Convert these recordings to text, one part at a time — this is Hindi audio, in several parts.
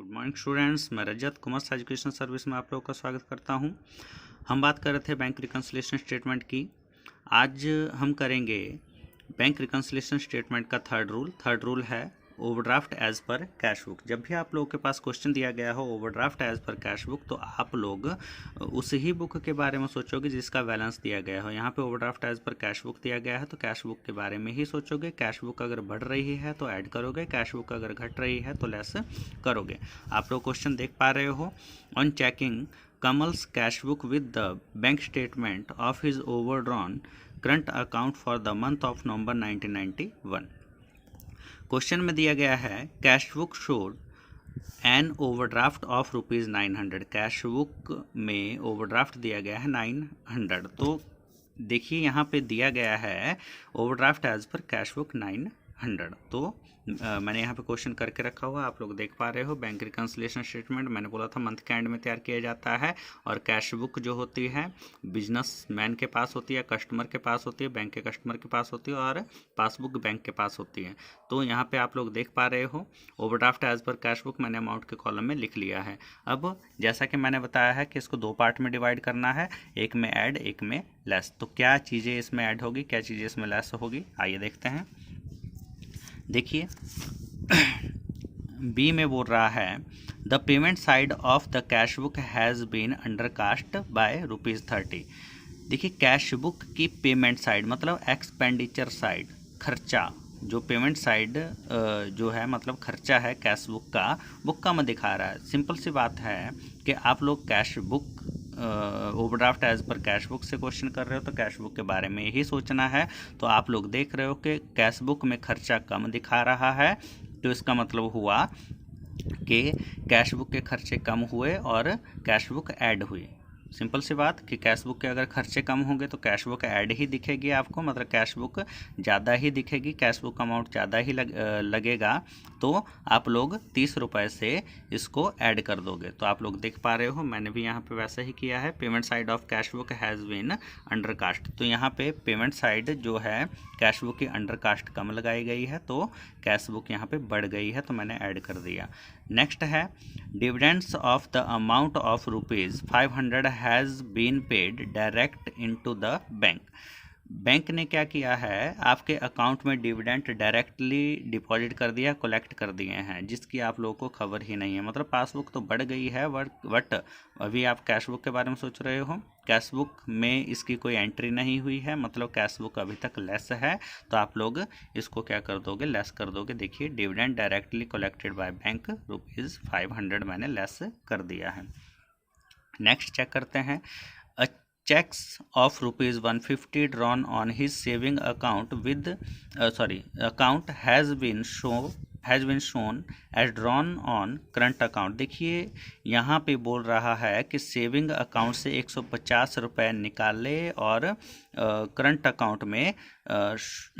गुड मॉर्निंग स्टूडेंट्स, मैं रजत कॉमर्स एजुकेशन सर्विस में आप लोगों का स्वागत करता हूं। हम बात कर रहे थे बैंक रिकन्सिलिएशन स्टेटमेंट की। आज हम करेंगे बैंक रिकन्सिलिएशन स्टेटमेंट का थर्ड रूल है overdraft as per cash book. जब भी आप लोगों के पास क्वेश्चन दिया गया हो overdraft as per cash book, तो आप लोग उस ही बुक के बारे में सोचोगे जिसका बैलेंस दिया गया हो। यहाँ पे overdraft as per cash book दिया गया है तो कैश बुक के बारे में ही सोचोगे। कैश बुक अगर बढ़ रही है तो ऐड करोगे, कैश बुक अगर घट रही है तो लेस करोगे। आप लोग क्वेश्चन देख पा रहे हो। On checking Kamal's cash book with the bank statement of his overdrawn current account for the month of November 1991। Question में दिया गया है cash book showed an overdraft of ₹900। Cash book में ओवरड्राफ्ट दिया गया है 900। तो देखिए यहाँ पे दिया गया है overdraft as per cash book 900। तो मैंने यहाँ पे क्वेश्चन करके रखा हुआ, आप लोग देख पा रहे हो। बैंक रिकन्सिलिएशन स्टेटमेंट मैंने बोला था मंथ के एंड में तैयार किया जाता है, और कैश बुक जो होती है बिजनेस मैन के पास होती है, कस्टमर के पास होती है, बैंक के कस्टमर के पास होती है, और पासबुक बैंक के पास होती है। तो यहाँ पे आप लोग देख पा रहे हो overdraft as per cash book मैंने अमाउंट के कॉलम में लिख लिया है। अब जैसा कि मैंने बताया है कि इसको दो पार्ट में डिवाइड करना है, एक में ऐड एक में लेस। तो क्या चीज़ें इसमें ऐड होगी, क्या चीज़ें इसमें लेस होगी, आइए देखते हैं। देखिए बी में बोल रहा है the payment side of the cash book has been undercast by ₹30। देखिए कैश बुक की पेमेंट साइड मतलब एक्सपेंडिचर साइड, खर्चा। जो पेमेंट साइड जो है मतलब खर्चा है कैश बुक का मैं दिखा रहा है। सिंपल सी बात है कि आप लोग cash book overdraft as per cash book से क्वेश्चन कर रहे हो तो कैश बुक के बारे में ही सोचना है। तो आप लोग देख रहे हो कि कैश बुक में खर्चा कम दिखा रहा है, तो इसका मतलब हुआ कि कैश बुक के खर्चे कम हुए और कैश बुक ऐड हुई। सिंपल सी बात कि कैश बुक के अगर खर्चे कम होंगे तो कैश बुक ऐड ही दिखेगी आपको, मतलब कैश बुक ज़्यादा ही दिखेगी, कैश बुक अमाउंट ज़्यादा ही लगेगा। तो आप लोग ₹30 से इसको ऐड कर दोगे। तो आप लोग देख पा रहे हो मैंने भी यहाँ पे वैसा ही किया है। Payment side of cash book has been undercast, तो यहाँ पे पेमेंट साइड जो है कैश बुक की अंडरकास्ट कम लगाई गई है, तो कैश बुक यहाँ पे बढ़ गई है, तो मैंने ऐड कर दिया। नेक्स्ट है dividends of the amount of ₹500 has been paid direct into the bank. Bank ने क्या किया है, आपके अकाउंट में डिविडेंड डायरेक्टली डिपॉजिट कर दिया, कलेक्ट कर दिए हैं, जिसकी आप लोगों को खबर ही नहीं है। मतलब पासबुक तो बढ़ गई है बट अभी आप कैश बुक के बारे में सोच रहे हो। कैश बुक में इसकी कोई एंट्री नहीं हुई है, मतलब कैश बुक अभी तक लेस है, तो आप लोग इसको क्या कर दोगे, लेस कर दोगे। देखिए dividend directly collected by bank ₹500 मैंने लेस कर दिया है। नेक्स्ट चेक करते हैं। checks of ₹150 drawn on his saving account with account has been shown as drawn on current account। देखिए यहाँ पे बोल रहा है कि सेविंग अकाउंट से ₹150 निकाले और करंट अकाउंट में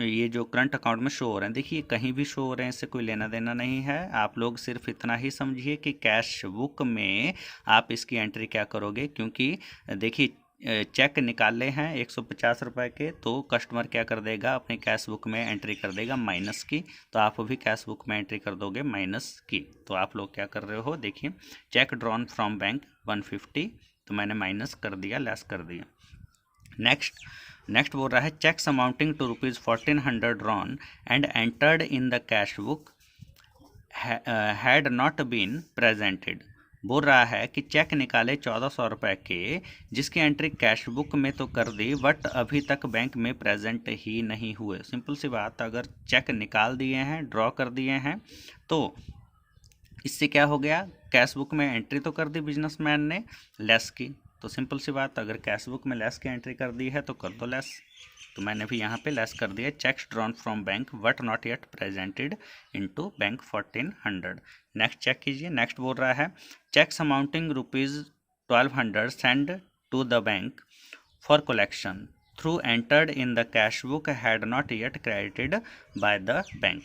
ये जो करंट अकाउंट में शो हो रहे हैं, देखिए कहीं भी शो हो रहे हैं, इससे कोई लेना देना नहीं है। आप लोग सिर्फ इतना ही समझिए कि कैश बुक में आप इसकी एंट्री क्या करोगे, क्योंकि देखिए चेक निकाले हैं ₹150 के, तो कस्टमर क्या कर देगा, अपने कैश बुक में एंट्री कर देगा माइनस की। तो आप भी कैश बुक में एंट्री कर दोगे माइनस की। तो आप लोग क्या कर रहे हो, देखिए चेक ड्रॉन फ्रॉम बैंक 150, तो मैंने माइनस कर दिया, लेस कर दिया। नेक्स्ट बोल रहा है cheques amounting to ₹1400 drawn and entered in the cash book had not been presented. बोल रहा है कि चेक निकाले ₹1400 के, जिसकी एंट्री कैश बुक में तो कर दी बट अभी तक बैंक में प्रेजेंट ही नहीं हुए। सिंपल सी बात, अगर चेक निकाल दिए हैं, ड्रॉ कर दिए हैं, तो इससे क्या हो गया, कैश बुक में एंट्री तो कर दी बिजनेसमैन ने, लेस की। तो सिंपल सी बात, अगर कैश बुक में लेस की एंट्री कर दी है तो कर दो लेस। तो मैंने भी यहाँ पे लेस कर दिया। Cheques drawn from bank but not yet presented into bank 1400। Next check कीजिए। नेक्स्ट बोल रहा है cheques amounting ₹1200 send to the bank for collection through entered in the cash book had not yet credited by the bank.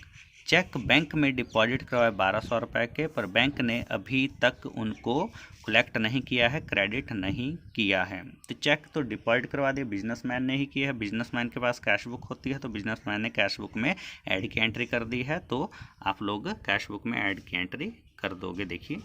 Cheque bank में डिपॉजिट करवाए ₹1200 के, पर बैंक ने अभी तक उनको कलेक्ट नहीं किया है, क्रेडिट नहीं किया है। तो चेक तो डिपॉजिट करवा दिया, बिजनेसमैन ने ही किया है। बिजनेसमैन के पास कैश बुक होती है, तो बिजनेसमैन ने कैश बुक में ऐड की एंट्री कर दी है, तो आप लोग कैश बुक में ऐड की एंट्री कर दोगे। देखिए,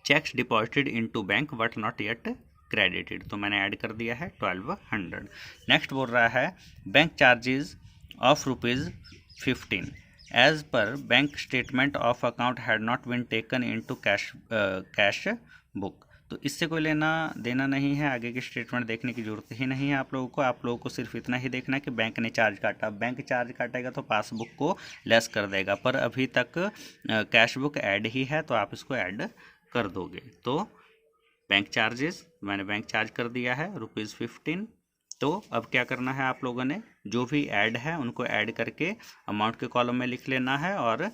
checks deposited into bank but not yet credited, तो मैंने ऐड कर दिया है 1200। नेक्स्ट बोल रहा है bank charges of ₹15 as per bank statement of account had not been taken into cash book. तो इससे कोई लेना देना नहीं है, आगे की स्टेटमेंट देखने की जरूरत ही नहीं है आप लोगों को सिर्फ इतना ही देखना है कि बैंक ने चार्ज काटा। बैंक चार्ज काटेगा तो पासबुक को लेस कर देगा, पर अभी तक कैश बुक ऐड ही है तो आप इसको ऐड कर दोगे। तो बैंक चार्जेस, मैंने बैंक चार्ज कर दिया है ₹15। तो अब क्या करना है, आप लोगों ने जो भी ऐड है उनको ऐड करके अमाउंट के कॉलम में लिख लेना है, और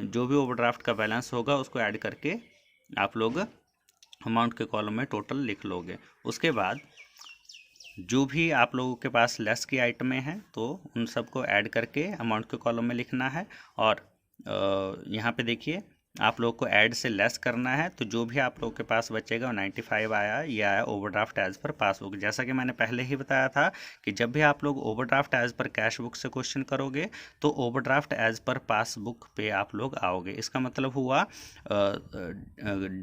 जो भी ओवरड्राफ्ट का बैलेंस होगा उसको ऐड करके आप लोग अमाउंट के कॉलम में टोटल लिख लोगे। उसके बाद जो भी आप लोगों के पास लेस की आइटमें हैं तो उन सबको ऐड करके अमाउंट के कॉलम में लिखना है। और यहाँ पे देखिए, आप लोग को ऐड से लेस करना है, तो जो भी आप लोगों के पास बचेगा वो 95 आया, ये आया ओवरड्राफ्ट एज पर पासबुक। जैसा कि मैंने पहले ही बताया था कि जब भी आप लोग overdraft as per cash book से क्वेश्चन करोगे तो ओवरड्राफ्ट एज पर पासबुक पे आप लोग आओगे। इसका मतलब हुआ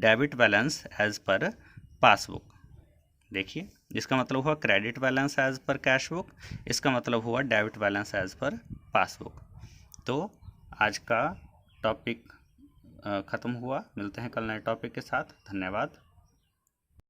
debit balance as per passbook. देखिए, इसका मतलब हुआ credit balance as per cash book, इसका मतलब हुआ debit balance as per passbook. तो आज का टॉपिक ख़त्म हुआ, मिलते हैं कल नए टॉपिक के साथ। धन्यवाद।